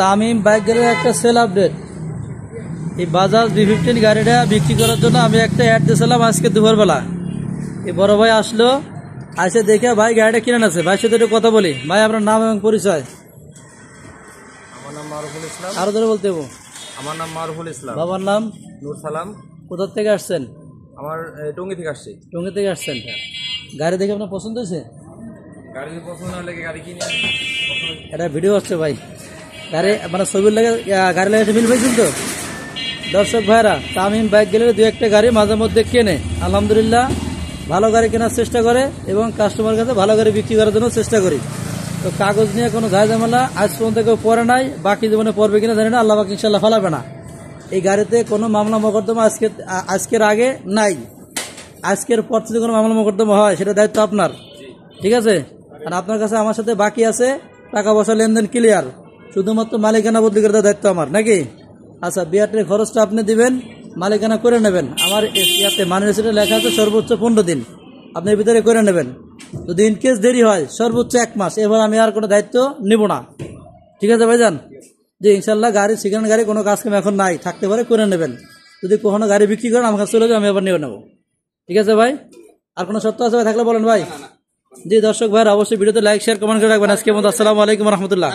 Tamim bike গ্যালারির একটা sell update. এই বাজাজ B15 গাড়িটা বিক্রি করার জন্য আমি একটা অ্যাড দিয়েছিলাম আজকে দুপুরবেলা। এই বড় ভাই আসলো, আসে দেখে ভাই গাড়িটা কিনে আছে। ভাই সাথে একটু কথা বলি। ভাই আপনার নাম এবং পরিচয়? আমার নাম মারুফুল ইসলাম। আরো ধরে বলতে হবো। আমার নাম মারুফুল ইসলাম। বাবার নাম? নূর সালাম। কোথা থেকে আসছেন? আমার টঙ্গী থেকে আসছি। টঙ্গী থেকে আসছেন। গাড়ি দেখে আপনার পছন্দ হয়েছে? গাড়ি পছন্দ হলে গাড়ি কিনে এটা ভিডিও হচ্ছে ভাই, গাড়ি মানে ছবির লাগে গাড়ি লাগে মিল পাইছেন তো দর্শক ভাইরা। তামিম বাইক গ্যালারি দু একটা গাড়ি মাঝে মধ্যে কেনে, আলহামদুলিল্লাহ ভালো গাড়ি কেনার চেষ্টা করে এবং কাস্টমার কাছে ভালো গাড়ি বিক্রি করার জন্য চেষ্টা করি। তো কাগজ নিয়ে কোনো ঝামেলা আজ পর্যন্ত কেউ পড়ে নাই, বাকি জীবনে পড়বে কিনা জানি না, আল্লাহ পাক ইনশাল্লাহ ফালাবে না। এই গাড়িতে কোনো মামলা মোকদ্দমা আজকের আগে নাই। আজকের পর যদি কোনো মামলা মোকদ্দমা হয় সেটা দায়িত্ব আপনার, ঠিক আছে? আর আপনার কাছে আমার সাথে বাকি আছে, টাকা পয়সা লেনদেন ক্লিয়ার, শুধুমাত্র মালিকানা বদলি করে দেওয়ার দায়িত্ব আমার, নাকি? আচ্ছা, বিআরটির খরচটা আপনি দিবেন, মালিকানা করে নেবেন। আমার ইয়াতে মানি রিসিটে লেখা আছে সর্বোচ্চ 15 দিন, আপনি এর ভিতরে করে নেবেন। যদি ইনকেস দেরি হয় সর্বোচ্চ 1 মাস, এবার আমি আর কোনো দায়িত্ব নিব না, ঠিক আছে ভাইজান? যে ইনশাল্লাহ গাড়ি সেকেন্ড গাড়ি কোনো কাজ কাম এখন নাই, থাকতে পারে করে নেবেন। যদি কখনো গাড়ি বিক্রি করেন আমার কাছে চলে যাবে, আমি আবার নিয়ে নেবো, ঠিক আছে ভাই? আর কোনো সত্য আছে ভাই থাকলে বলেন ভাই। জি দর্শক ভাইরা, অবশ্যই ভিডিওতে লাইক শেয়ার কমেন্ট করে রাখবেন। আজকে মতো আসসালামু আলাইকুম রহমতুল্লাহ।